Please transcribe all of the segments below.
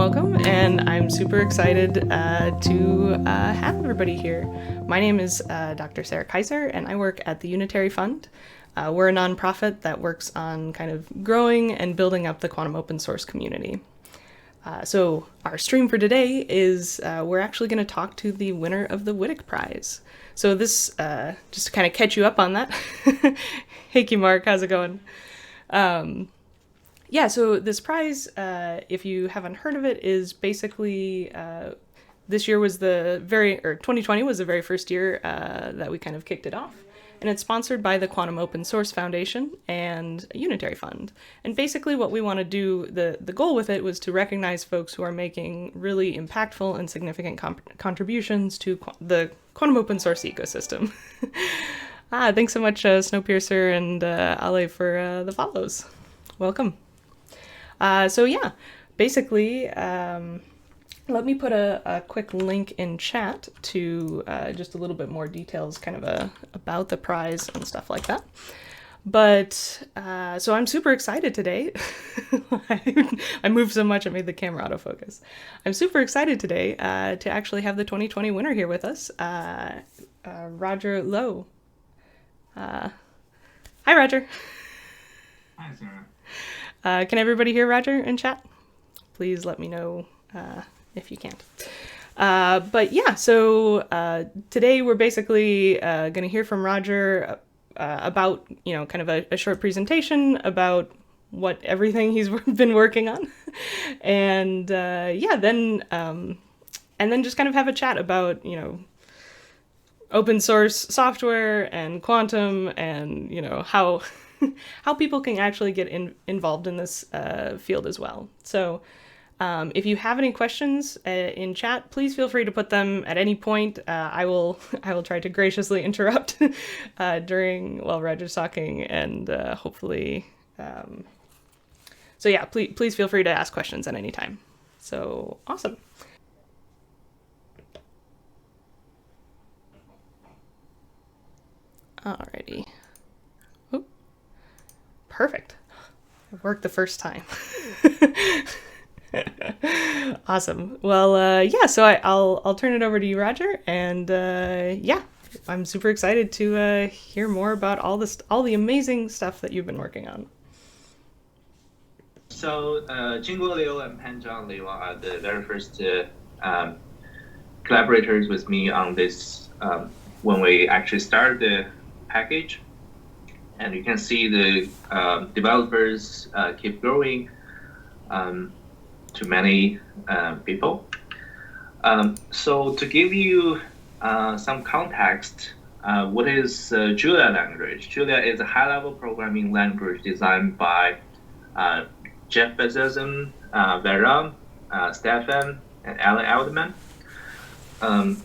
welcome, and I'm super excited to have everybody here. My name is Dr. Sarah Kaiser, and I work at the Unitary Fund. We're a nonprofit that works on kind of growing and building up the quantum open source community. So our stream for today is we're actually going to talk to the winner of the Wittek Prize. So this, just to kind of catch you up on that. Hey, Mark, how's it going? Yeah, so this prize, if you haven't heard of it, is basically this year was 2020 was the very first year that we kind of kicked it off. And it's sponsored by the Quantum Open Source Foundation and Unitary Fund. And basically what we want to do, the goal with it was to recognize folks who are making really impactful and significant contributions to the quantum open source ecosystem. Thanks so much, Snowpiercer and Ale for the follows. Welcome. So yeah, basically, let me put a quick link in chat to just a little bit more details kind of about the prize and stuff like that. But, so I'm super excited today. I moved so much, it made the camera autofocus. I'm super excited today to actually have the 2020 winner here with us, Roger Lowe. Hi, Roger. Hi, Sarah. Can everybody hear Roger in chat? Please let me know if you can't. But yeah, so today we're basically going to hear from Roger about, kind of a short presentation about what everything he's been working on. And then just kind of have a chat about, open source software and quantum and, how people can actually get involved in this field as well. So if you have any questions in chat, please feel free to put them at any point. I will try to graciously interrupt while Roger's talking, and hopefully, so yeah, please feel free to ask questions at any time. So awesome. Alrighty. Oop. Perfect. It worked the first time. Awesome. Well, yeah, so I'll turn it over to you, Roger, and yeah, I'm super excited to hear more about all the amazing stuff that you've been working on. So, Jingguo Liu and Panzhang Liu are the very first collaborators with me on this when we actually started the package. And you can see the developers keep growing to many people. So to give you some context, what is Julia language? Julia is a high-level programming language designed by Jeff Bezos, Vera, Stefan, and Alan Eldman.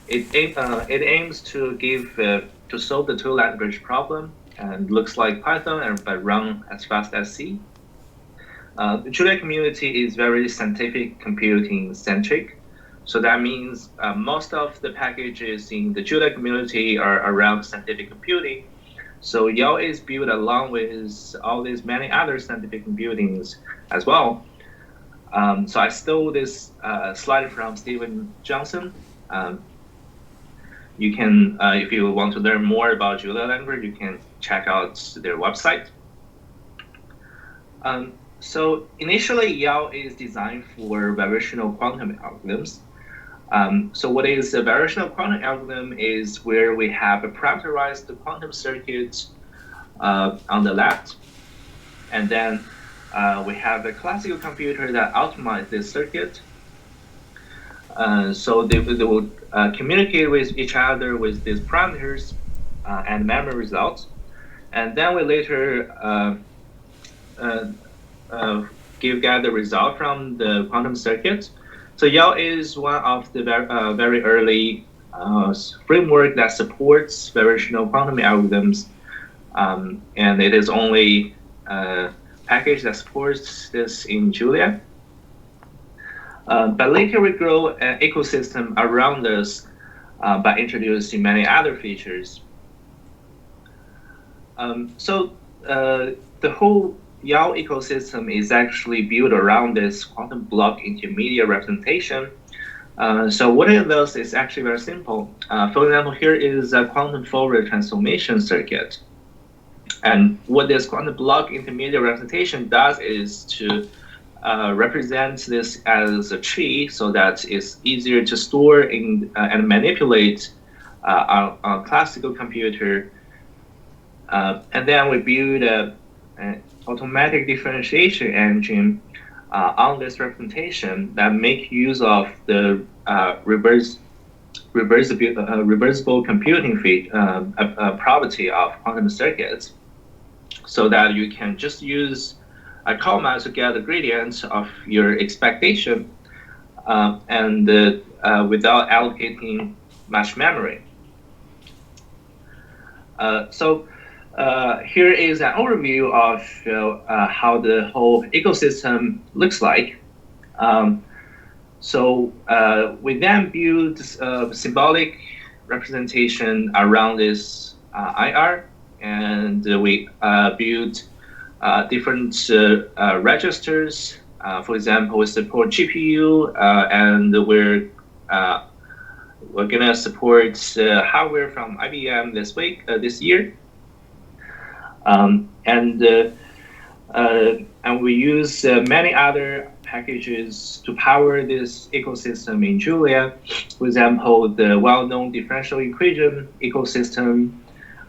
It aims to solve the two-language problem, and looks like Python but run as fast as C. The Julia community is very scientific computing centric, so that means most of the packages in the Julia community are around scientific computing. So YAO is built along with all these many other scientific computings as well. So I stole this slide from Stephen Johnson. You can, if you want to learn more about Julia language, you can check out their website. So initially, YAO is designed for variational quantum algorithms. So what is a variational quantum algorithm is where we have a parameterized quantum circuit on the left, and then we have a classical computer that optimizes this circuit. So they will communicate with each other with these parameters and memory results. And then we later get the result from the quantum circuit. So YAO is one of the very early framework that supports variational quantum algorithms. And it is only a package that supports this in Julia. But later we grow an ecosystem around this by introducing many other features. So the whole YAO ecosystem is actually built around this quantum block intermediate representation. So what it does is actually very simple. For example, here is a quantum Fourier transformation circuit. And what this quantum block intermediate representation does is to represent this as a tree so that it's easier to store in and manipulate on a classical computer. And then we build an automatic differentiation engine on this representation that make use of the reversible computing property of quantum circuits, so that you can just use a comma to get the gradient of your expectation and without allocating much memory. So here is an overview of how the whole ecosystem looks like. So we then build symbolic representation around this IR, and we build different registers. For example, we support GPU, and we're gonna support hardware from IBM this year. And we use many other packages to power this ecosystem in Julia. For example, the well-known differential equation ecosystem,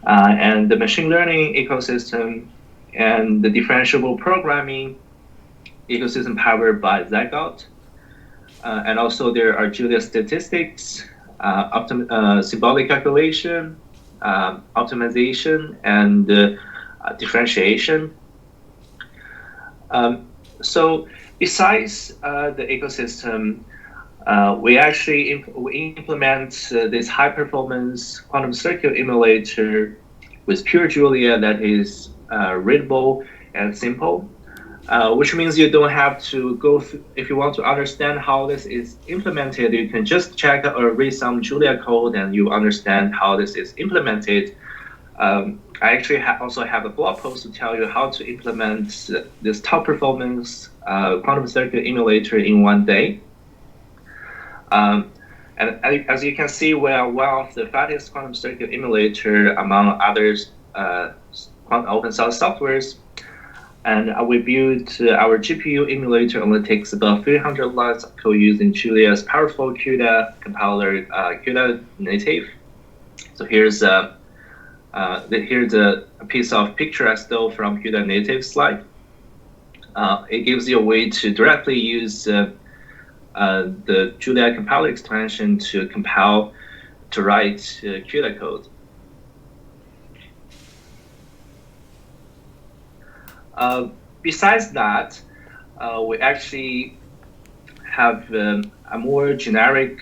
and the machine learning ecosystem, and the differentiable programming ecosystem powered by Zest. And also there are Julia statistics, symbolic calculation, optimization, and differentiation. So besides the ecosystem, we actually implement this high-performance quantum circuit emulator with pure Julia that is readable and simple, which means you don't have to go through. If you want to understand how this is implemented, you can just check or read some Julia code and you understand how this is implemented. I actually also have a blog post to tell you how to implement this top performance quantum circuit emulator in one day. And as you can see, we are one of the fastest quantum circuit emulator among others open source softwares. And we built our GPU emulator only takes about 300 lines of code using Julia's powerful CUDA compiler, CUDA native. So here's a piece of picture I stole from CUDA native slide. It gives you a way to directly use the Julia compiler extension to write CUDA code. Besides that, we actually have a more generic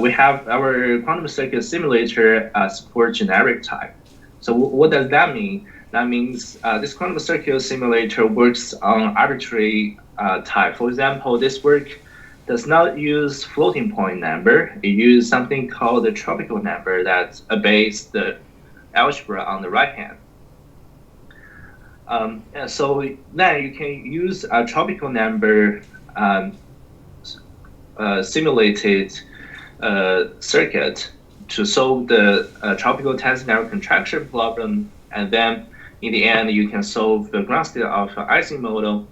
we have our quantum circuit simulator support generic type. So what does that mean? That means this quantum circuit simulator works on arbitrary type. For example, this work does not use floating point number. It uses something called the tropical number that obeys the algebra on the right hand. So then you can use a tropical number simulated circuit to solve the tropical tensor contraction problem, and then in the end you can solve the ground state of Ising model.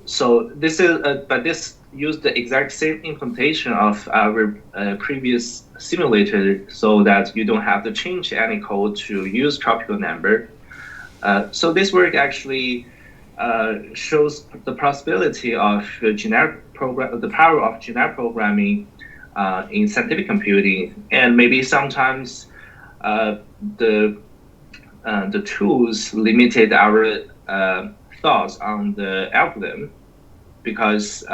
So this is, but this used the exact same implementation of our previous simulator, so that you don't have to change any code to use tropical number. So this work actually shows the possibility of the power of generic programming in scientific computing, and maybe sometimes the tools limited our thoughts on the algorithm, because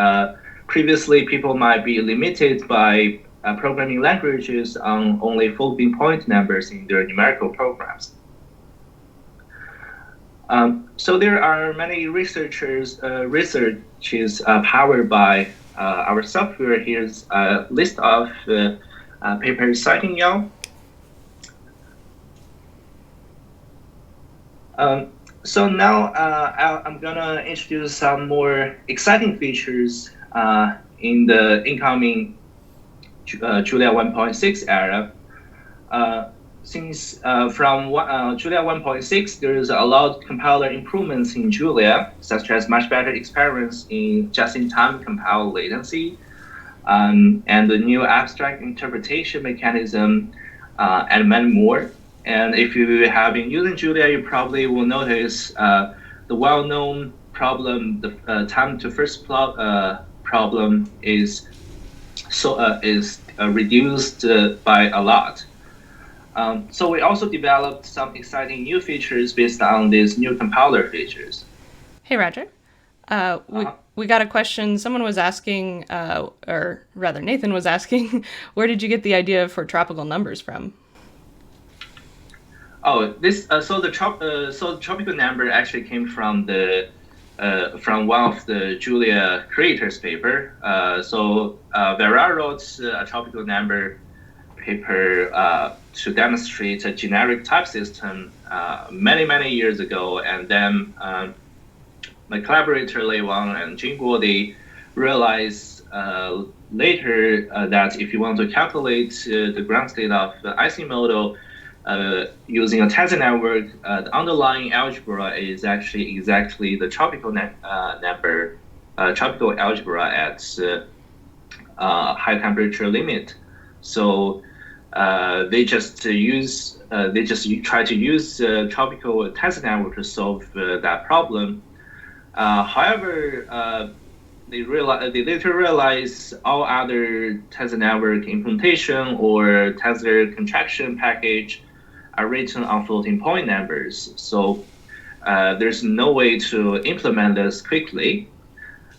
previously people might be limited by programming languages on only floating point numbers in their numerical programs. So there are many researches powered by our software. Here's a list of papers citing YAO. So now I'm gonna introduce some more exciting features in the incoming Julia 1.6 era. Since from Julia 1.6, there is a lot of compiler improvements in Julia, such as much better experience in just-in-time compile latency, and the new abstract interpretation mechanism, and many more. And if you have been using Julia, you probably will notice the well-known problem, the time to first plot problem is reduced by a lot. So we also developed some exciting new features based on these new compiler features. Hey, Roger. We got a question. Someone was asking, or rather, Nathan was asking, where did you get the idea for tropical numbers from? Oh, this so the tropical number actually came from from one of the Julia creators paper. Vera wrote a tropical number paper to demonstrate a generic type system many years ago, and then my collaborator Lei Wang and Jingguo, they realized later that if you want to calculate the ground state of the IC model using a tensor network, the underlying algebra is actually exactly the tropical number, tropical algebra at high temperature limit. So they just try to use tropical tensor network to solve that problem. However, they later realize all other tensor network implementation or tensor contraction package are written on floating point numbers. So there's no way to implement this quickly.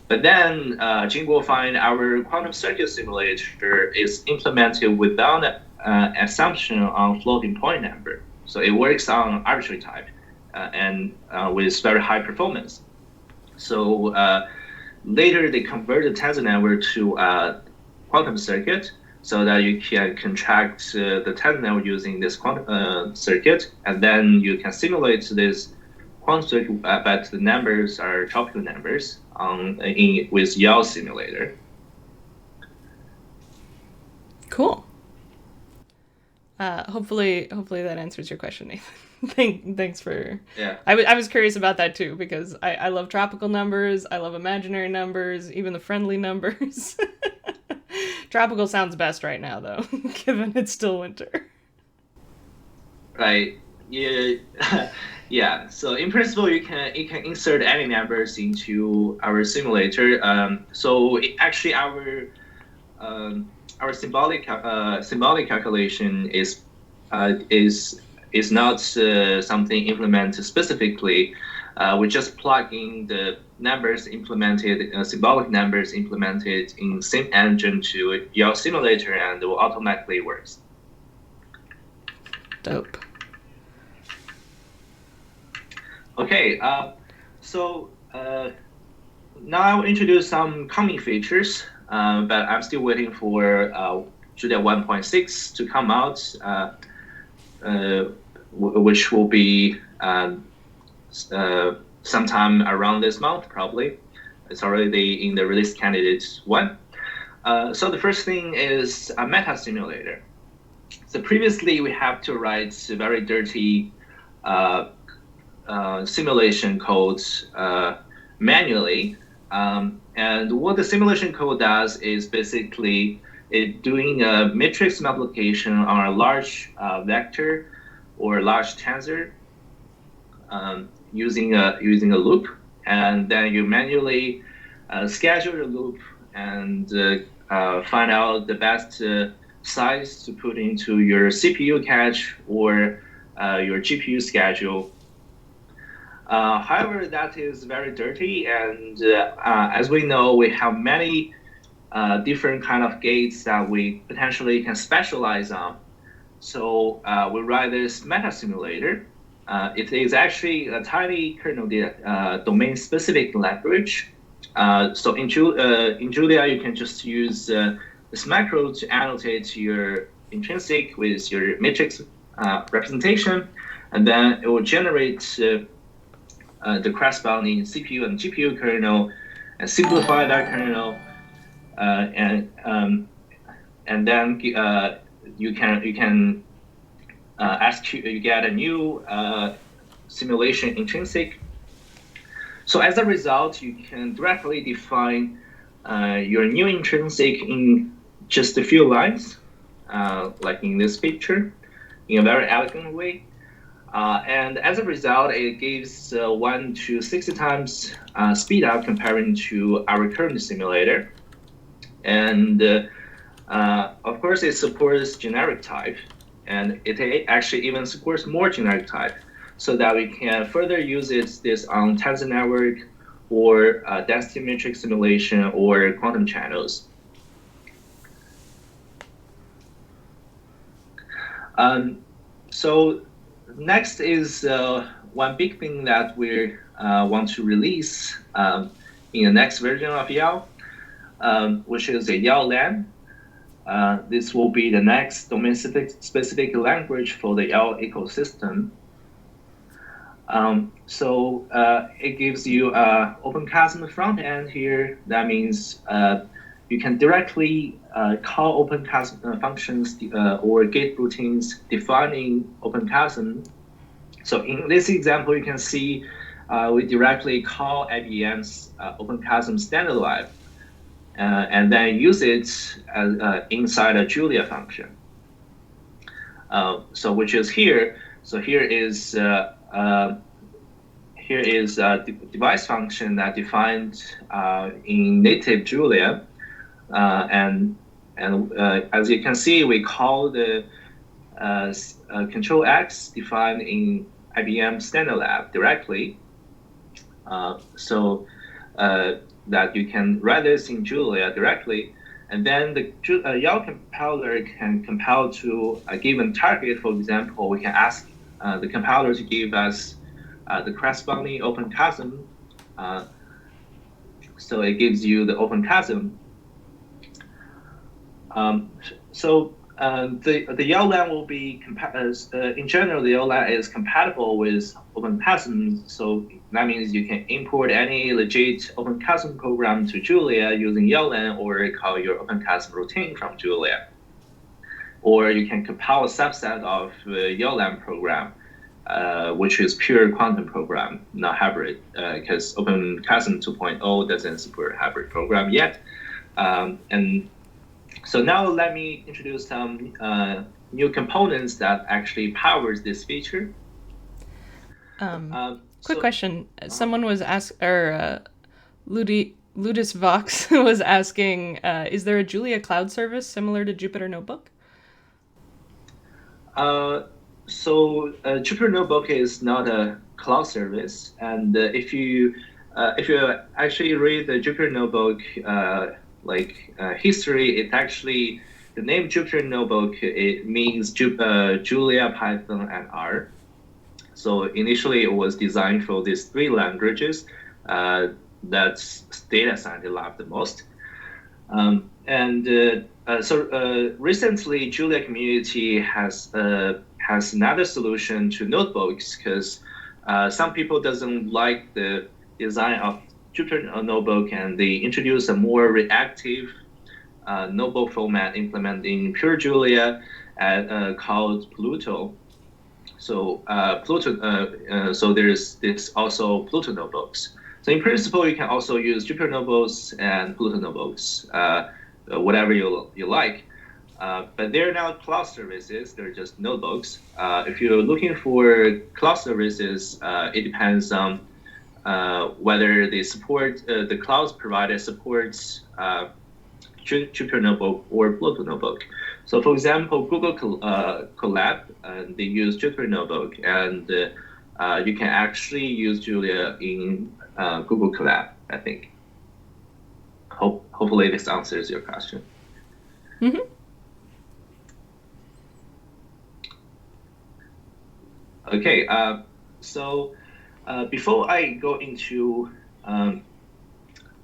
But then Jingguo find our quantum circuit simulator is implemented without assumption on floating point number. So it works on arbitrary type and with very high performance. So later they converted tensor network to quantum circuit so that you can contract the tensor network using this quantum circuit, and then you can simulate this quantum circuit, but the numbers are tropical numbers with Yao simulator. Cool. Hopefully that answers your question, Nathan. Thanks for. Yeah. I was curious about that too, because I love tropical numbers. I love imaginary numbers, even the friendly numbers. Tropical sounds best right now, though, given it's still winter. Right. Yeah. Yeah. So in principle, you can insert any numbers into our simulator. Actually, our symbolic calculation is not something implemented specifically. We just plug in the numbers implemented, symbolic numbers implemented in same engine to your simulator, and it will automatically works. Dope. Okay, so now I'll introduce some coming features, but I'm still waiting for Julia 1.6 to come out, which will be sometime around this month, probably. It's already in the release candidate 1. So the first thing is a meta simulator. So previously we have to write very dirty simulation codes manually. And what the simulation code does is basically doing a matrix multiplication on a large vector or large tensor using a loop, and then you manually schedule the loop and find out the best size to put into your CPU cache or your GPU schedule. However, that is very dirty, and as we know, we have many different kind of gates that we potentially can specialize on. So we write this meta simulator. It is actually a tiny kernel domain-specific language. So in Julia, you can just use this macro to annotate your intrinsic with your matrix representation, and then it will generate the corresponding CPU and GPU kernel, and simplify that kernel, and then you can you get a new simulation intrinsic. So as a result, you can directly define your new intrinsic in just a few lines, like in this picture, in a very elegant way. And as a result, it gives 1 to 60 times speed up comparing to our current simulator. And of course, it supports generic type, and it actually even supports more generic type, so that we can further use this on tensor network or density matrix simulation or quantum channels. So next is one big thing that we want to release in the next version of YAO, which is a YAO-LAN. This will be the next domain-specific language for the YAO ecosystem. So it gives you Opencast front end here. That means you can directly call Opencast functions or gate routines defining Opencast. So in this example, you can see we directly call IBM's Opencast standard lib, and then use it inside a Julia function. So which is here. So here is a device function that defined in native Julia, and as you can see, we call the control X defined in IBM standard lab directly, so that you can write this in Julia directly, and then the YAO compiler can compile to a given target. For example, we can ask the compiler to give us the corresponding Opencast. So it gives you the Opencast. So the YAO-LAN will be in general, the YAO-LAN is compatible with Opencast. So that means you can import any legit Opencast program to Julia using YAO-LAN, or call your Opencast routine from Julia. Or you can compile a subset of YAO-LAN program, which is pure quantum program, not hybrid, because Opencast 2.0 doesn't support hybrid program yet. And so now let me introduce some new components that actually powers this feature. Quick question. Someone was Ludus Vox was asking, is there a Julia cloud service similar to Jupyter Notebook? So Jupyter Notebook is not a cloud service, and if you actually read the Jupyter Notebook history, it actually, the name Jupyter Notebook, it means Julia, Python, and R. So initially it was designed for these three languages that data scientists love the most. So recently, Julia community has another solution to notebooks, because some people doesn't like the design of Jupyter Notebook, and they introduce a more reactive notebook format implementing pure Julia called Pluto. So so there's this also Pluto notebooks. So in principle, you can also use Jupyter notebooks and Pluto notebooks, whatever you like. But they're not cloud services, they're just notebooks. If you're looking for cloud services, it depends on whether they support, the cloud provider supports Jupyter Notebook or Pluto Notebook. So for example, Google Colab, they use Jupyter Notebook, and you can actually use Julia in Google Colab, I think. Hopefully this answers your question. Mm-hmm. Okay, so before I go into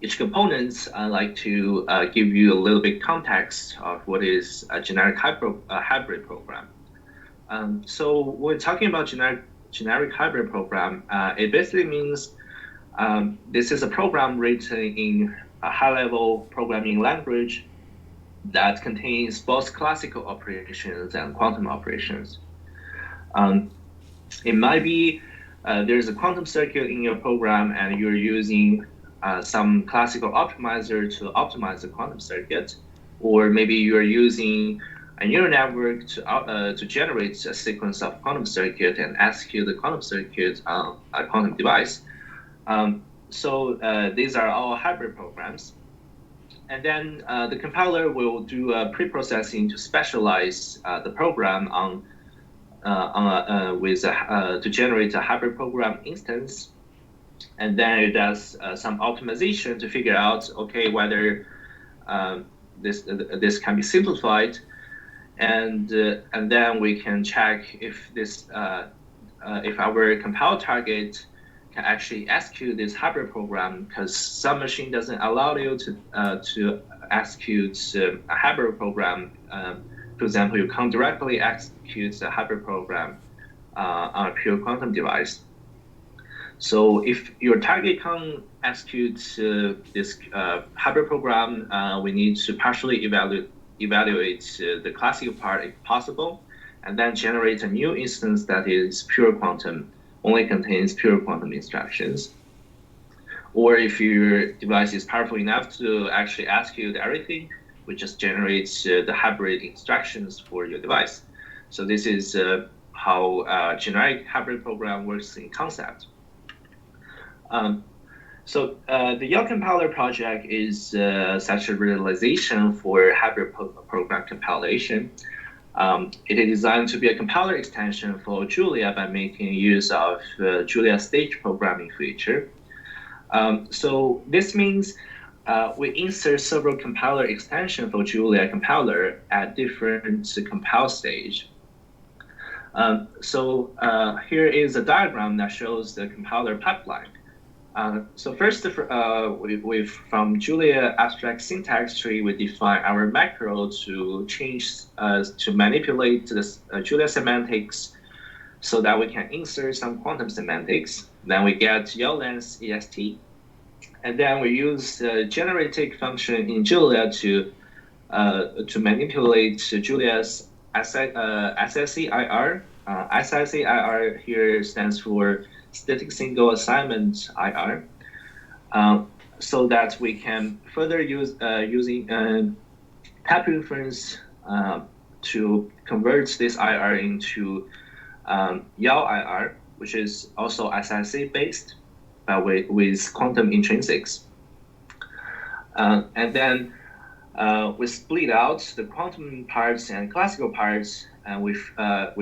each components, I'd like to give you a little bit context of what is a generic hybrid program. So when we're talking about generic hybrid program, it basically means this is a program written in a high-level programming language that contains both classical operations and quantum operations. It might be there's a quantum circuit in your program and you're using some classical optimizer to optimize the quantum circuit, or maybe you're using a neural network to generate a sequence of quantum circuit and execute the quantum circuit on a quantum device. So these are all hybrid programs. And then the compiler will do pre-processing to specialize the program to generate a hybrid program instance. And then it does some optimization to figure out, okay, whether this can be simplified, and then we can check if if our compile target can actually execute this hybrid program, because some machine doesn't allow you to execute a hybrid program. For example, you can't directly execute a hybrid program on a pure quantum device. So if your target can execute this hybrid program, we need to partially evaluate the classical part if possible, and then generate a new instance that is pure quantum, only contains pure quantum instructions. Or if your device is powerful enough to actually execute everything, we just generate the hybrid instructions for your device. So this is how a generic hybrid program works in concept. So the YAO compiler project is such a realization for hybrid program compilation. It is designed to be a compiler extension for Julia by making use of Julia stage programming feature. So this means we insert several compiler extensions for Julia compiler at different compile stage. Here is a diagram that shows the compiler pipeline. So first, from Julia abstract syntax tree, we define our macro to manipulate this Julia semantics so that we can insert some quantum semantics. Then we get yao length est, and then we use the generative function in Julia to manipulate Julia's SSEIR. SSEIR here stands for static single assignment IR, so that we can further use using type inference to convert this IR into YAO IR, which is also SSE based, but with quantum intrinsics. And then we split out the quantum parts and classical parts, and we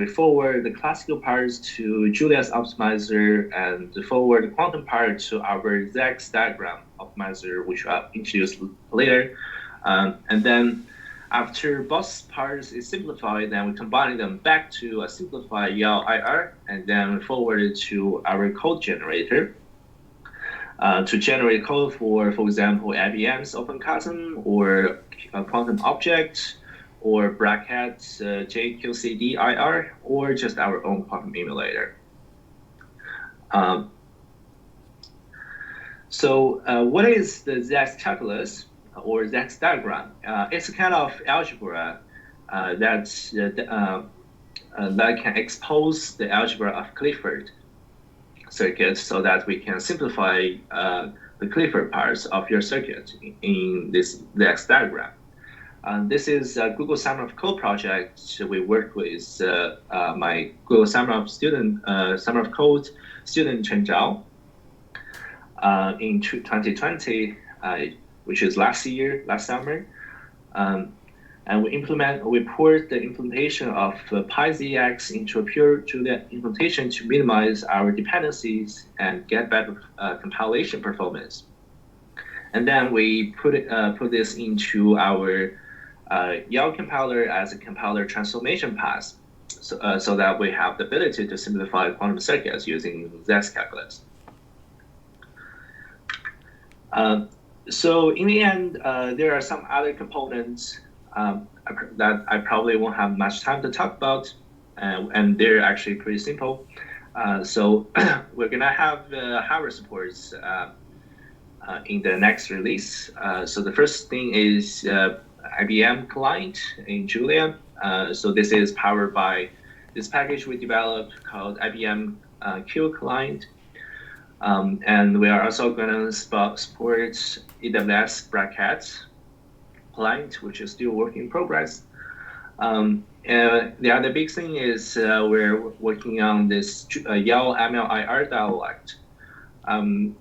forward the classical parts to Julia's optimizer and forward the quantum part to our Zest diagram optimizer, which I'll introduce later. And then after both parts is simplified, then we combine them back to a simplified YAO IR, and then forward it to our code generator to generate code for example, IBM's Opencast or a quantum object, or brackets JQCD-IR, or just our own quantum emulator. What is the Zest Calculus or Zest diagram? It's a kind of algebra that can expose the algebra of Clifford circuit so that we can simplify the Clifford parts of your circuit in this Zest diagram. This is a Google Summer of Code project. We worked with my Google Summer of Code student Chen Zhao in 2020, which is last summer. And we poured the implementation of PyZX into a pure Julia implementation to minimize our dependencies and get better compilation performance. And then we put this into our YAO compiler as a compiler transformation path, so that we have the ability to simplify quantum circuits using Zest Calculus. So in the end, there are some other components that I probably won't have much time to talk about, and they're actually pretty simple. So we're gonna have hardware supports in the next release. So the first thing is IBM client in Julia. So this is powered by this package we developed called IBM Q client. And we are also going to support AWS Bracket client, which is still work in progress. And the other big thing is we're working on this yao MLIR dialect.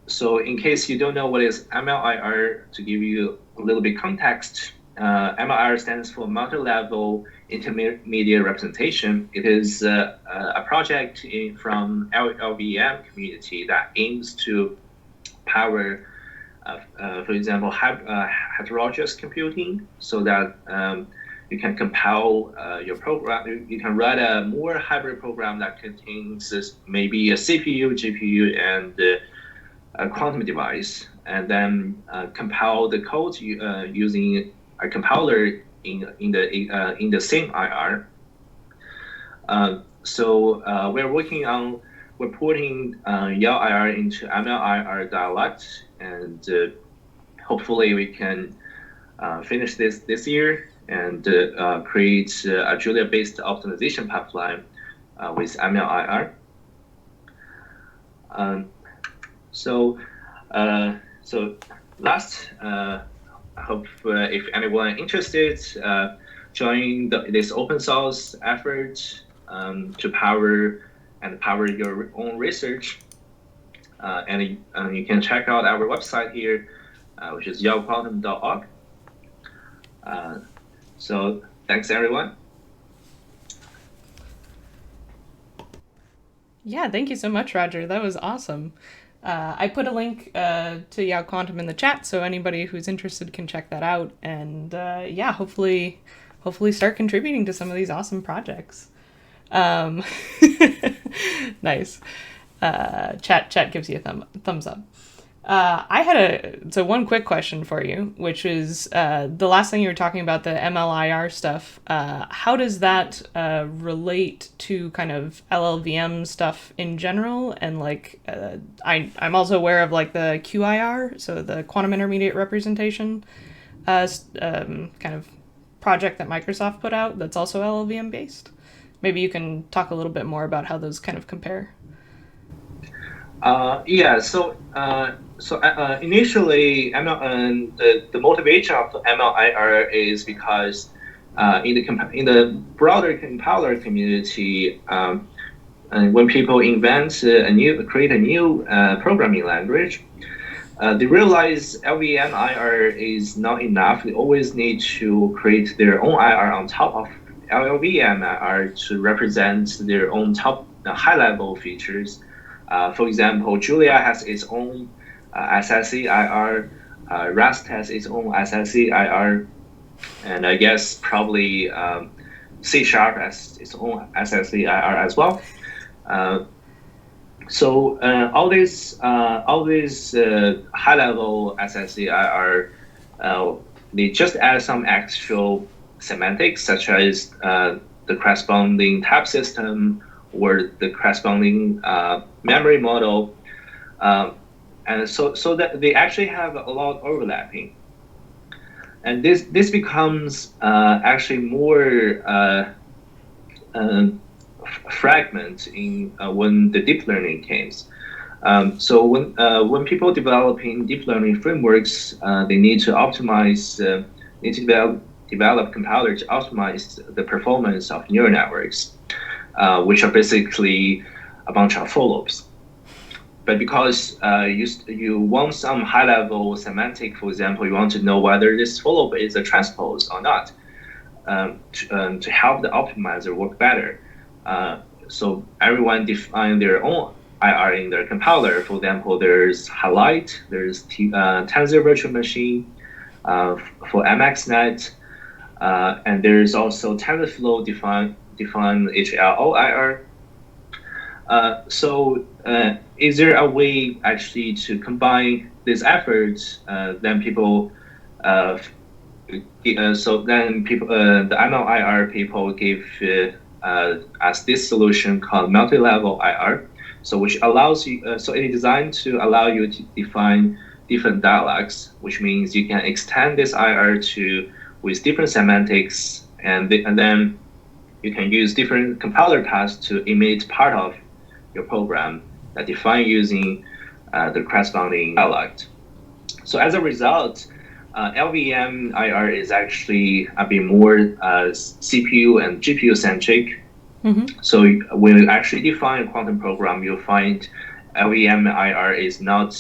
So in case you don't know what is MLIR, to give you a little bit context, MLIR stands for multi-level intermediate representation. It is a project from LLVM community that aims to power, for example, heterogeneous computing, so that you can compile your program. You can write a more hybrid program that contains maybe a CPU, GPU, and a quantum device, and then compile the code using a compiler in the same IR. So we're porting yao IR into MLIR dialect, and hopefully we can finish this year and create a Julia-based optimization pipeline with MLIR. So last, I hope if anyone interested, join this open source effort to power your own research. And you can check out our website here, which is yao.jl. So thanks, everyone. Yeah, thank you so much, Roger. That was awesome. I put a link to Yao Quantum in the chat, so anybody who's interested can check that out. And yeah, hopefully start contributing to some of these awesome projects. Nice. Chat gives you a thumbs up. I had one quick question for you, which is the last thing you were talking about, the MLIR stuff. How does that relate to kind of LLVM stuff in general? And like, I'm also aware of like the QIR, so the quantum intermediate representation, kind of project that Microsoft put out that's also LLVM based. Maybe you can talk a little bit more about how those kind of compare. Yeah. So initially, the motivation of the MLIR is because in the broader compiler community, and when people create a new programming language, they realize LVM IR is not enough. They always need to create their own IR on top of LLVM IR to represent their own top high-level features. For example, Julia has its own SSE IR, Rust has its own SSE IR, and I guess probably C# has its own SSE IR as well. So all these high-level SSE IR, they just add some actual semantics, such as the corresponding type system or the corresponding memory model, and so that they actually have a lot of overlapping, and this becomes actually more fragment in when the deep learning comes. So when people developing deep learning frameworks, they need to optimize, develop compiler to optimize the performance of neural networks, which are basically a bunch of for loops. But because you want some high-level semantic, for example, you want to know whether this for loop is a transpose or not, to help the optimizer work better. So everyone define their own IR in their compiler. For example, there's highlight, there's tensor virtual machine for MXNet, and there's also TensorFlow define HLO IR. So is there a way actually to combine these efforts? Then people, the MLIR people give us this solution called multi-level IR. So which allows you, so it is designed to allow you to define different dialects, which means you can extend this IR to with different semantics, and then you can use different compiler tasks to emit part of your program that define using the corresponding dialect. So as a result, LVM IR is actually a bit more CPU and GPU centric. So when you actually define a quantum program, you'll find LVM IR is not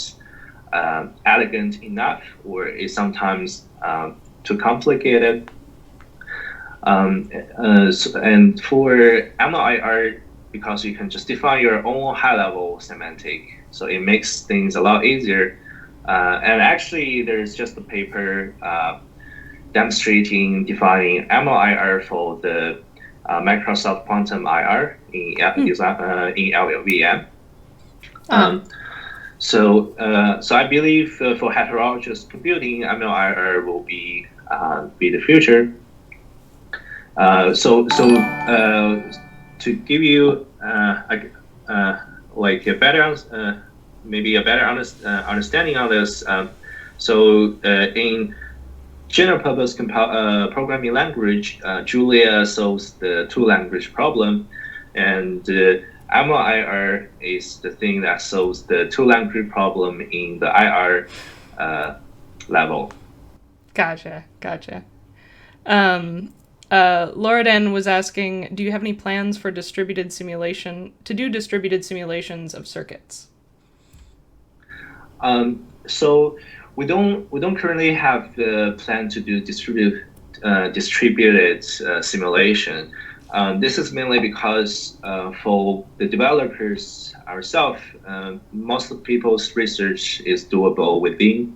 elegant enough, or is sometimes too complicated. And for MLIR, because you can just define your own high-level semantic, so it makes things a lot easier. And actually, there's just a paper demonstrating defining MLIR for the Microsoft Quantum IR in LLVM. So I believe for heterogeneous computing, MLIR will be the future. So to give you like a better maybe a better understanding on this, so in general purpose programming language, Julia solves the two-language problem, and MLIR is the thing that solves the two-language problem in the IR level. Gotcha. Loredan was asking, do you have any plans for distributed simulations of circuits? So we don't currently have the plan to do distributed simulation. This is mainly because for the developers ourselves, most of people's research is doable within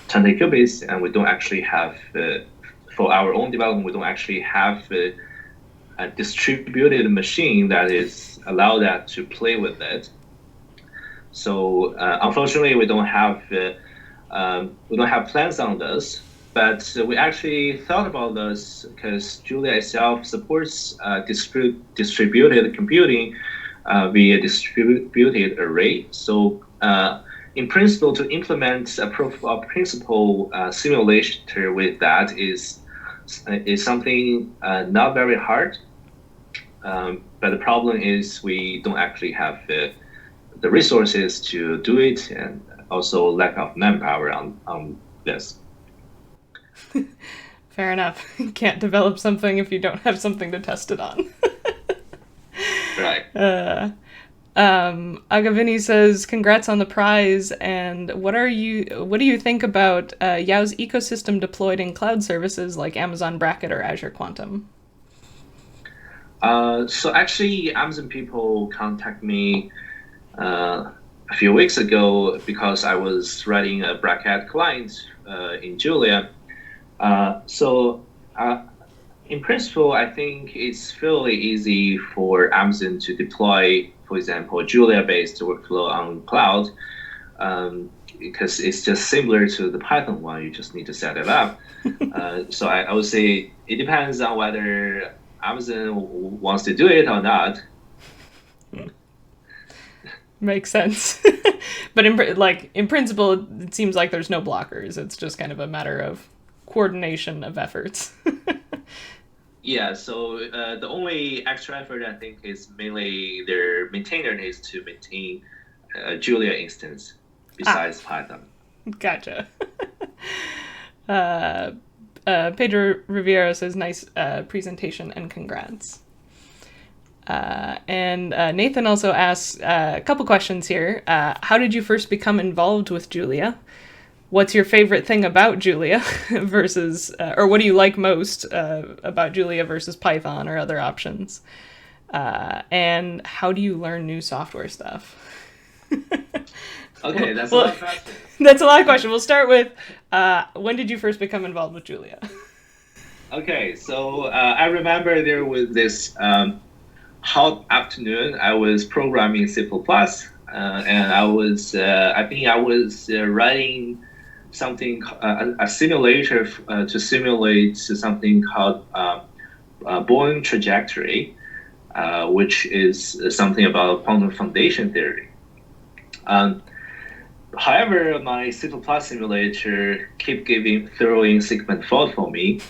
20 qubits, and we don't actually have for our own development, we don't actually have a distributed machine that is allowed that to play with it. So unfortunately, we don't have plans on this. But we actually thought about this because Julia itself supports distributed computing via distributed array. So in principle, to implement a proof of principle simulator with that is something not very hard. But the problem is we don't actually have the resources to do it, and also lack of manpower on this. Fair enough. You can't develop something if you don't have something to test it on. Right. Agavini says, congrats on the prize, and what do you think about Yao's ecosystem deployed in cloud services like Amazon Braket or Azure Quantum? So actually, Amazon people contact me a few weeks ago because I was writing a Braket client in Julia. In principle, I think it's fairly easy for Amazon to deploy, for example, Julia-based workflow on cloud, because it's just similar to the Python one. You just need to set it up. So I would say it depends on whether Amazon wants to do it or not. Makes sense. But in principle, it seems like there's no blockers. It's just kind of a matter of coordination of efforts. Yeah, so the only extra effort I think is mainly their maintainer needs to maintain a Julia instance besides Python. Gotcha. Pedro Rivera says, nice presentation and congrats. And Nathan also asks a couple questions here. How did you first become involved with Julia? What's your favorite thing about Julia versus, or what do you like most about Julia versus Python or other options? And how do you learn new software stuff? Okay, that's a lot of questions. That's a lot of questions. We'll start with, when did you first become involved with Julia? Okay, so I remember there was this hot afternoon. I was programming C++, and I think I was writing something, a simulator to simulate something called Boring trajectory, which is something about quantum foundation theory. However, my C++ simulator kept throwing segment fault for me,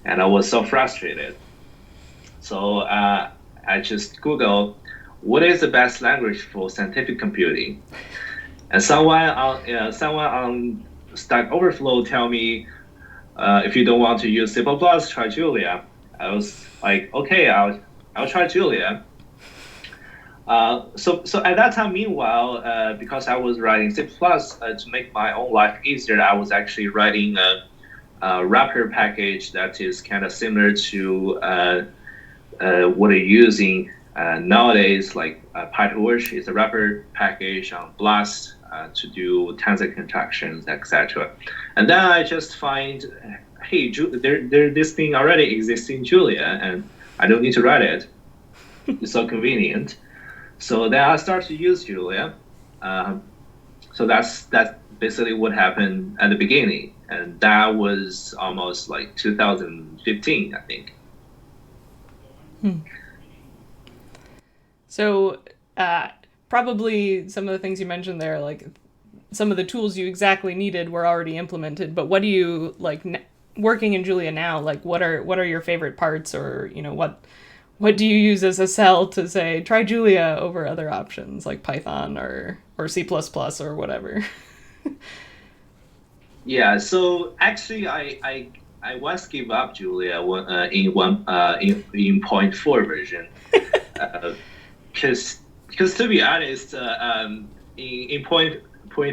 and I was so frustrated. So I just Googled what is the best language for scientific computing, and someone on Stack Overflow tell me if you don't want to use C++, try Julia. I was like, okay, I'll try Julia. So at that time, meanwhile, because I was writing C++, to make my own life easier, I was actually writing a wrapper package that is kind of similar to what I'm using nowadays, like PyTorch is a wrapper package on Blast to do tensor contractions, etc. And then I just find, hey, this thing already exists in Julia, and I don't need to write it. It's so convenient. So then I started to use Julia. So that's basically what happened at the beginning, and that was almost like 2015, I think. So probably some of the things you mentioned there, like some of the tools you exactly needed were already implemented. But what do you like working in Julia now? Like what are your favorite parts, or what do you use as a sell to say try Julia over other options like Python or C++ or whatever? Yeah, so actually, I once gave up Julia in point four version, because to be honest, in point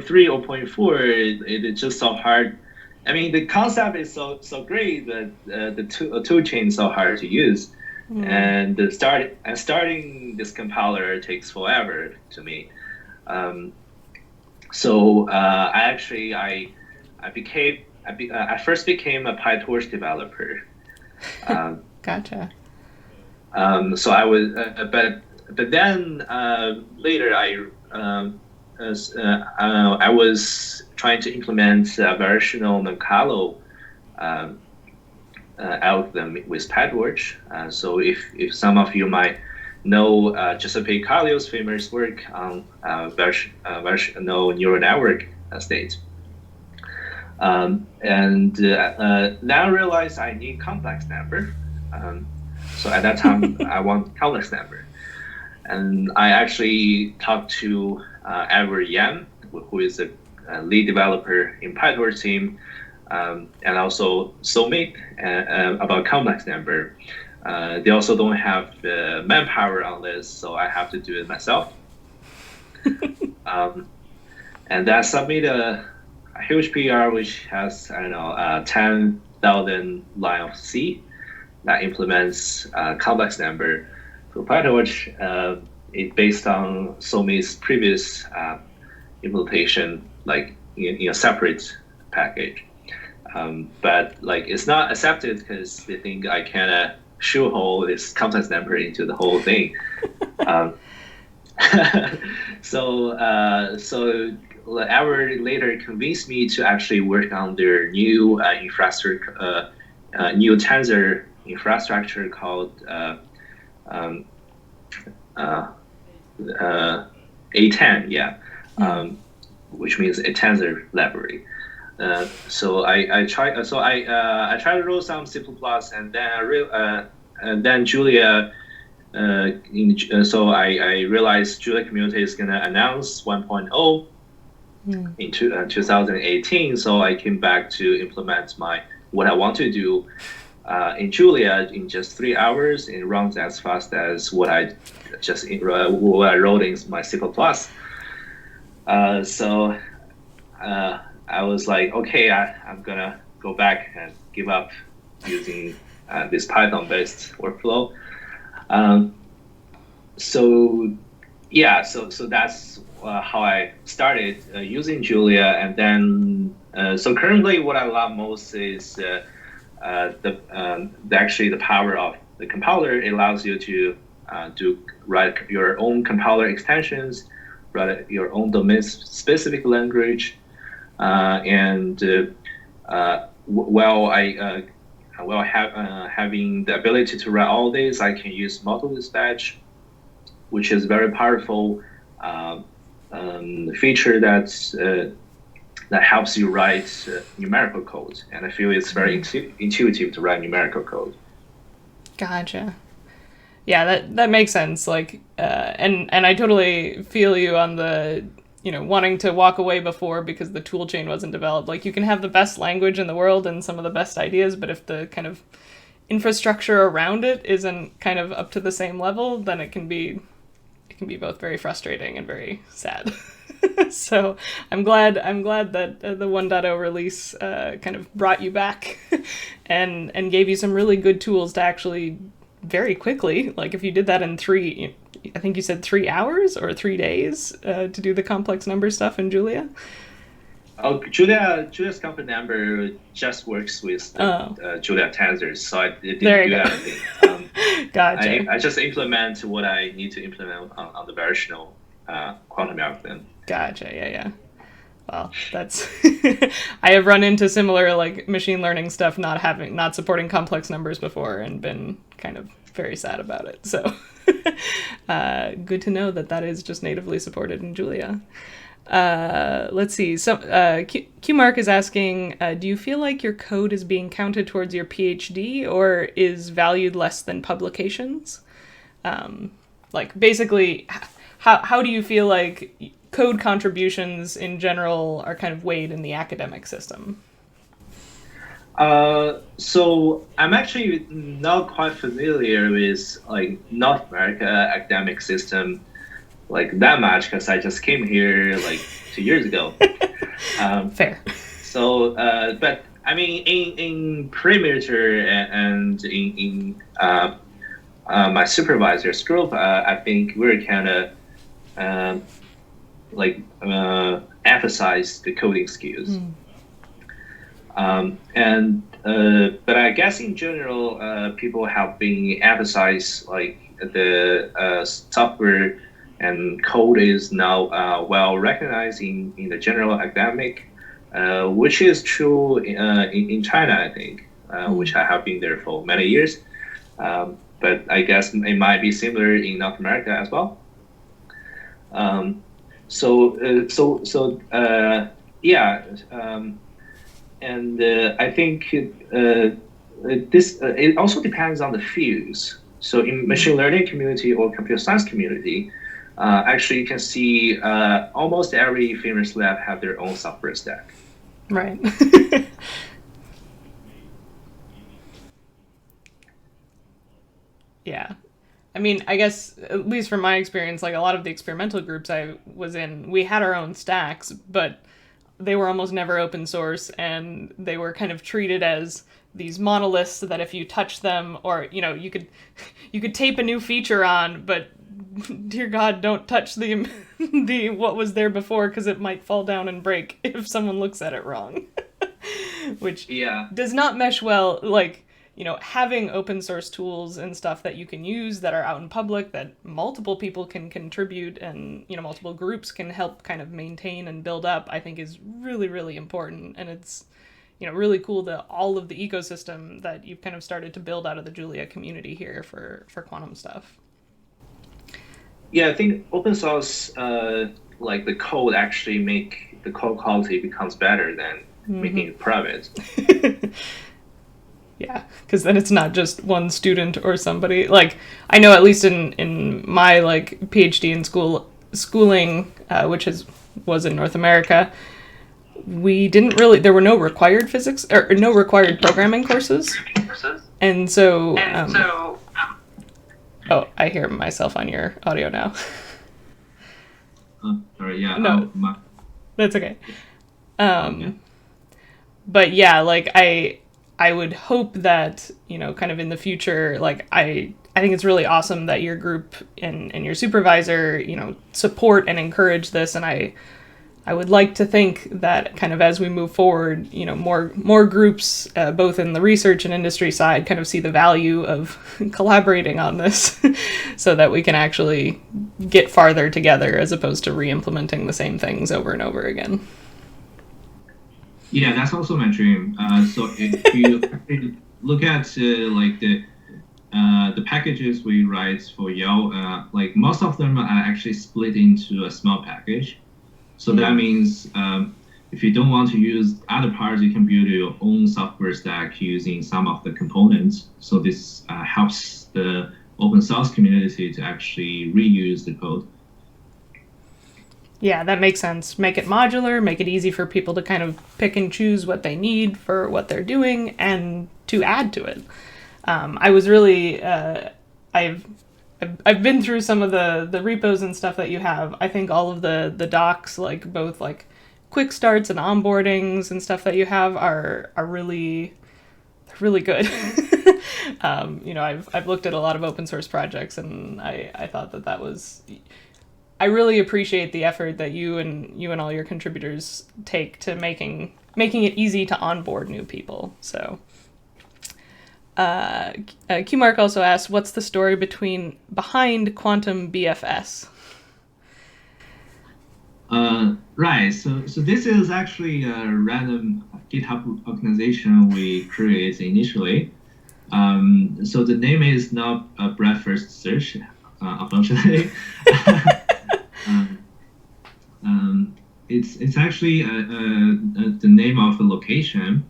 three or point four, it's just so hard. I mean, the concept is so great, but the tool chain is so hard to use, and starting this compiler takes forever to me. So I first became a PyTorch developer. Gotcha. So I was, but then later I was trying to implement a versional Moncalo algorithm with PyTorch. So if some of you might know Giuseppe Caglio's famous work on versional neural network state. And now I realize I need complex number. So at that time, I want complex number. And I actually talked to Edward Yan, who is a lead developer in PyTorch team, and also Soulmate about complex number. They also don't have manpower on this, so I have to do it myself. And that submit a huge PR, which has, 10,000 line of C that implements complex number for PyTorch. It based on Soulmate's previous implementation, like in a separate package. But like it's not accepted because they think I can shoehole this complex number into the whole thing. So Edward later convinced me to actually work on their new infrastructure, new tensor infrastructure called A10, yeah, which means a tensor library. So I tried to wrote some C++, and then Julia. So I realized Julia Community is gonna announce 1.0 in 2018. So I came back to implement what I want to do in Julia in just 3 hours. It runs as fast as what I wrote in my C++. So I was like, okay, I'm gonna go back and give up using this Python-based workflow. So that's how I started using Julia, and then so currently what I love most is actually the power of the compiler. It allows you to write your own compiler extensions, write your own domain-specific language, and having the ability to write all this, I can use model dispatch, which is very powerful feature that helps you write numerical code, and I feel it's very intuitive to write numerical code. Gotcha. Yeah, that makes sense. Like, and I totally feel you on the, wanting to walk away before because the tool chain wasn't developed. Like, you can have the best language in the world and some of the best ideas, but if the kind of infrastructure around it isn't kind of up to the same level, then it can be both very frustrating and very sad. So I'm glad that the 1.0 release kind of brought you back and gave you some really good tools to actually very quickly, like if you did that in I think you said 3 hours or 3 days to do the complex number stuff in Julia. Oh, Julia's complex number just works with Julia tensors, so I didn't do anything. Gotcha. I just implement what I need to implement on the versional quantum algorithm. Gotcha. Yeah. Well, that's I have run into similar like machine learning stuff not supporting complex numbers before and been kind of very sad about it. So good to know that is just natively supported in Julia. Let's see. So Q Mark is asking, do you feel like your code is being counted towards your PhD or is valued less than publications? Like basically, how do you feel like code contributions in general are kind of weighed in the academic system? So I'm actually not quite familiar with like North America academic system like that much because I just came here like 2 years ago. Fair. So, but I mean, in perimeter and in my supervisor's group, I think we're kind of emphasize the coding skills. But I guess in general, people have been emphasized like the software and code is now well recognized in the general academic, which is true in China, I think, which I have been there for many years. But I guess it might be similar in North America as well. I think it also depends on the fields. So in machine learning community or computer science community, actually you can see almost every famous lab have their own software stack. Right. Yeah. I mean, I guess, at least from my experience, like a lot of the experimental groups I was in, we had our own stacks, but they were almost never open source, and they were kind of treated as these monoliths that if you touch them, or, you could tape a new feature on, but dear God, don't touch the what was there before, because it might fall down and break if someone looks at it wrong. Which does not mesh well, like, having open source tools and stuff that you can use that are out in public that multiple people can contribute and, multiple groups can help kind of maintain and build up, I think is really, really important. And it's, really cool that all of the ecosystem that you've kind of started to build out of the Julia community here for quantum stuff. Yeah, I think open source, like the code actually make the code quality becomes better than making it private. Yeah, because then it's not just one student or somebody. Like, I know at least in my like PhD in schooling, which was in North America, there were no required physics or no required programming courses, and so. Oh, I hear myself on your audio now. Sorry, yeah. No, that's okay. But yeah, like I would hope that, kind of in the future, like I think it's really awesome that your group and your supervisor, support and encourage this. And I would like to think that kind of as we move forward, more groups, both in the research and industry side, kind of see the value of collaborating on this so that we can actually get farther together as opposed to re-implementing the same things over and over again. Yeah, that's also my dream. So if you look at the packages we write for Yao, like most of them are actually split into a small package. So that means if you don't want to use other parts, you can build your own software stack using some of the components. So this helps the open source community to actually reuse the code. Yeah, that makes sense. Make it modular, make it easy for people to kind of pick and choose what they need for what they're doing and to add to it. I was really, I've been through some of the repos and stuff that you have. I think all of the docs, like both like quick starts and onboardings and stuff that you have are really good. I've looked at a lot of open source projects, and I thought that was. I really appreciate the effort that you and all your contributors take to making it easy to onboard new people. So, QMark also asks, "What's the story behind QuantumBFS?" Right. So this is actually a random GitHub organization we created initially. So the name is not a breadth first search, unfortunately. It's actually the name of the location.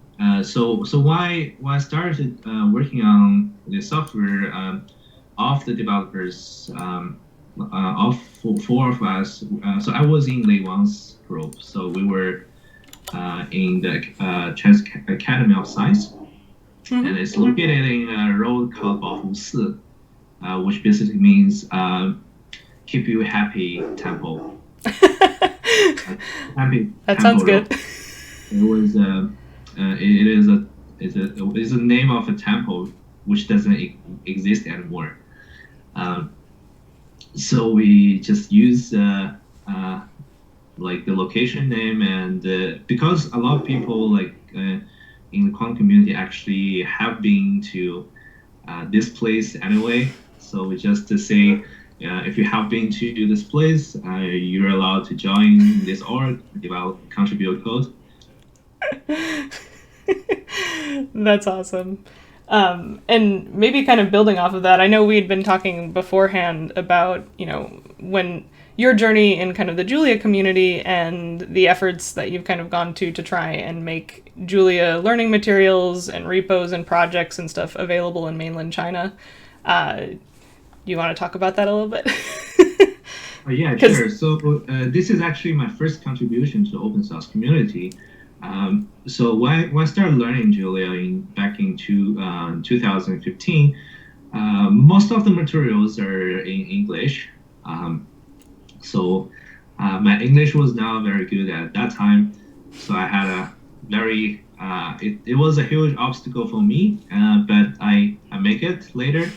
So why I started working on the software of the developers of four of us. So I was in Lei Wang's group. So we were in the Chinese Academy of Science, and it's located in a road called Baohu which basically means keep you happy temple. Happy. That sounds good. It was it's a name of a temple which doesn't exist anymore. So we just use like the location name, and because a lot of people like in the quantum community actually have been to this place anyway. So we just say, if you have been to this place, you're allowed to join this org, contribute code. That's awesome. And maybe kind of building off of that, I know we had been talking beforehand about, when your journey in kind of the Julia community and the efforts that you've kind of gone to try and make Julia learning materials and repos and projects and stuff available in mainland China. You want to talk about that a little bit? Yeah, sure. So this is actually my first contribution to the open source community. So when I started learning Julia back in 2015, most of the materials are in English. So my English was not very good at that time. So I had a very, it was a huge obstacle for me, but I make it later.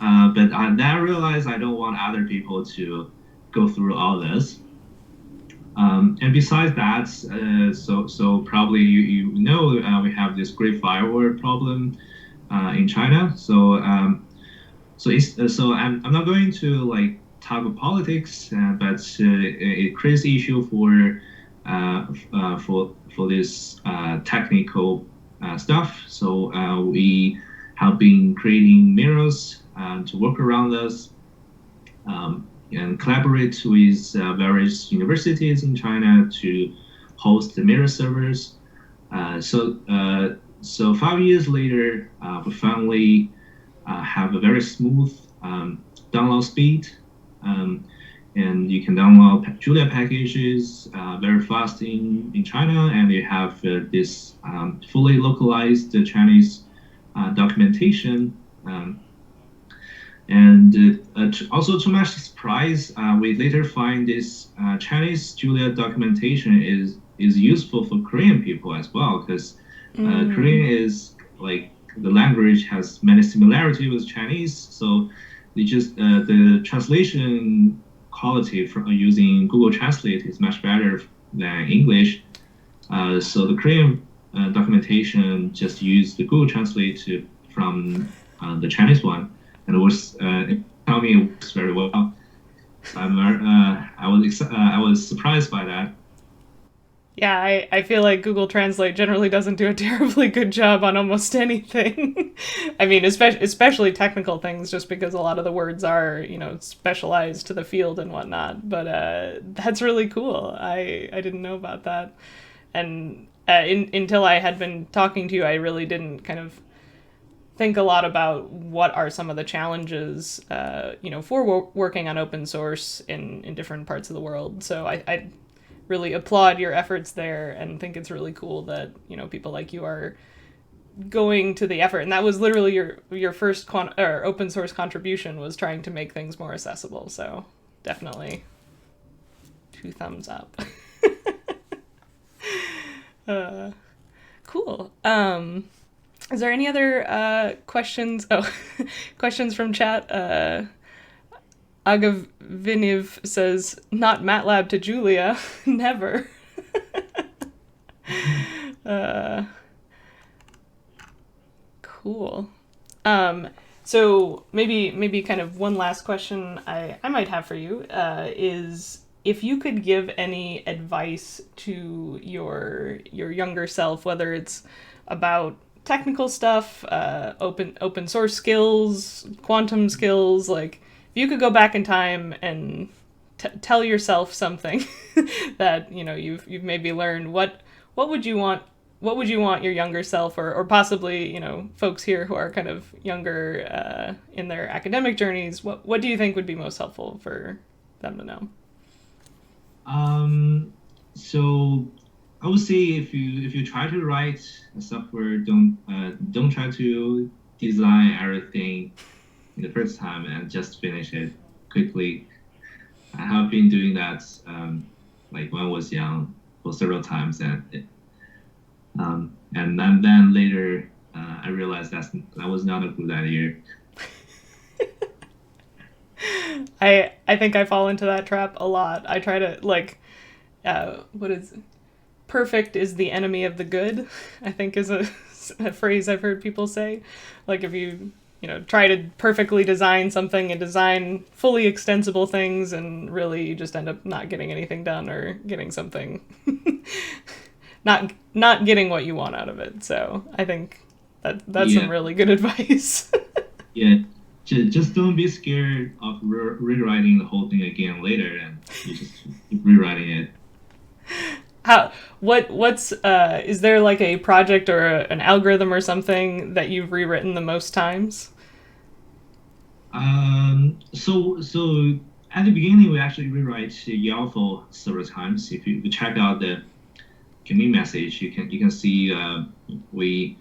But then I realized I don't want other people to go through all this. And besides that, so probably you know we have this great firewall problem in China. So I'm not going to like talk about politics, but a crazy issue for this technical stuff. So we have been creating mirrors to work around this. And collaborate with various universities in China to host the mirror servers. So 5 years later, we finally have a very smooth download speed, and you can download Julia packages very fast in China, and you have this fully localized Chinese documentation. And also, to my surprise, we later find this Chinese Julia documentation is useful for Korean people as well, because Korean is like the language has many similarities with Chinese. So the translation quality from using Google Translate is much better than English. So the Korean documentation just used the Google Translate from the Chinese one. And it was tell me it works very well. I was surprised by that. Yeah, I feel like Google Translate generally doesn't do a terribly good job on almost anything. I mean, especially technical things, just because a lot of the words are, specialized to the field and whatnot. But that's really cool. I didn't know about that. And until I had been talking to you, I really didn't kind of think a lot about what are some of the challenges, for working on open source in different parts of the world. So I really applaud your efforts there and think it's really cool that, people like you are going to the effort. And that was literally your first open source contribution, was trying to make things more accessible. So definitely 2 thumbs up. Cool. Is there any other questions? Oh, questions from chat. Agaviniv says, not MATLAB to Julia. Never. Cool. So maybe kind of one last question I might have for you is, if you could give any advice to your younger self, whether it's about technical stuff, open source skills, quantum skills, like if you could go back in time and tell yourself something that you've maybe learned, what would you want? What would you want your younger self, or possibly folks here who are kind of younger in their academic journeys? What do you think would be most helpful for them to know? So I would say if you try to write a software, don't try to design everything in the first time and just finish it quickly. I have been doing that like when I was young for several times, and then later I realized that was not a good idea. I think I fall into that trap a lot. I try to perfect is the enemy of the good, I think is a phrase I've heard people say. Like if you try to perfectly design something and design fully extensible things, and really you just end up not getting anything done, or getting something not getting what you want out of it. So I think that's some really good advice. Yeah. Just don't be scared of rewriting the whole thing again later, and you just keep rewriting it. What's is there like a project or an algorithm or something that you've rewritten the most times? So at the beginning we actually rewrite yao several times. If you check out the commit message, you can see we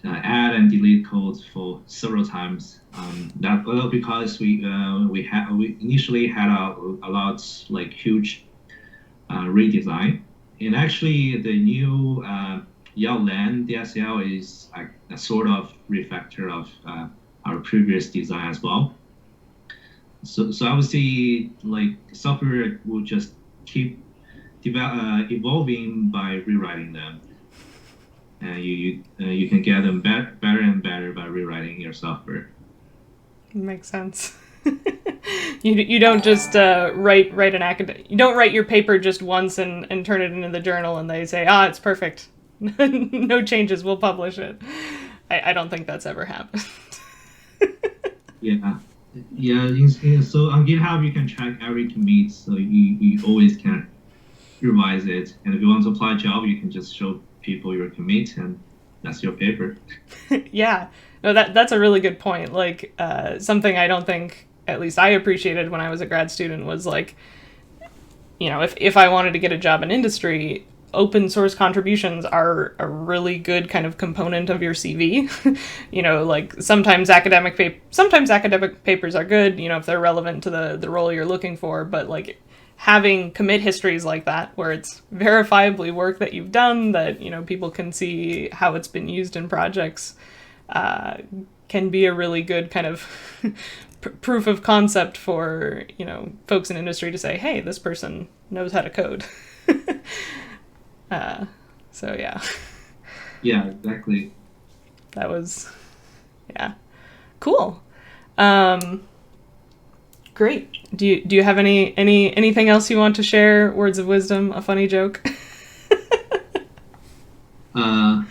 add and delete codes for several times. That because we initially had a lot like huge redesign, and actually the new yao.land DSL is a sort of refactor of our previous design as well. So I would say like software will just keep evolving by rewriting them. And you can get them better and better by rewriting your software. Makes sense. You don't just write you don't write your paper just once and turn it into the journal and they say, it's perfect. No changes, we'll publish it. I don't think that's ever happened. Yeah. So on GitHub you can track every commit, so you always can revise it. And if you want to apply a job, you can just show people your commit, and that's your paper. Yeah, no, that's a really good point. Like something I don't think, at least I appreciated when I was a grad student, was like, if I wanted to get a job in industry, open source contributions are a really good kind of component of your CV. Like sometimes academic papers are good, if they're relevant to the role you're looking for, but like having commit histories like that, where it's verifiably work that you've done, that people can see how it's been used in projects, can be a really good kind of proof of concept for folks in industry to say, hey, this person knows how to code. So yeah. Yeah, exactly. That was cool. Great. Do you have anything else you want to share? Words of wisdom, a funny joke? I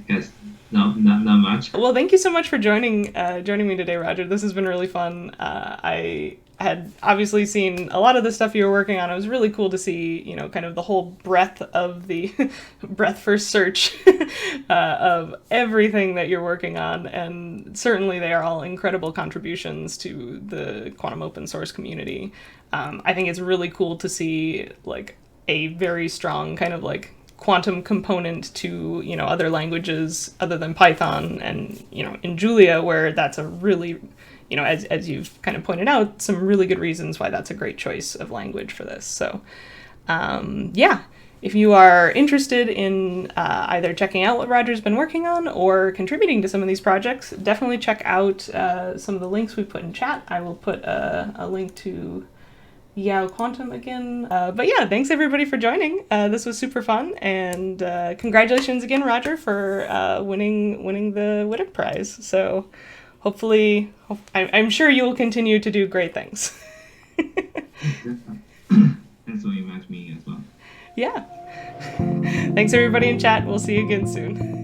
guess not much. Well, thank you so much for joining me today, Roger. This has been really fun. I had obviously seen a lot of the stuff you were working on. It was really cool to see, kind of the whole breadth of the breadth first search of everything that you're working on. And certainly they are all incredible contributions to the quantum open source community. I think it's really cool to see like a very strong kind of like quantum component to other languages other than Python, and in Julia, where that's a really as you've kind of pointed out, some really good reasons why that's a great choice of language for this. So if you are interested in either checking out what Roger's been working on or contributing to some of these projects, definitely check out some of the links we put in chat. I will put a link to Yao Quantum again. But yeah, thanks everybody for joining. This was super fun, and congratulations again, Roger, for winning the Wittek Prize. So hopefully, I'm sure you will continue to do great things. Thanks for inviting me as well. Yeah. Thanks everybody in chat. We'll see you again soon.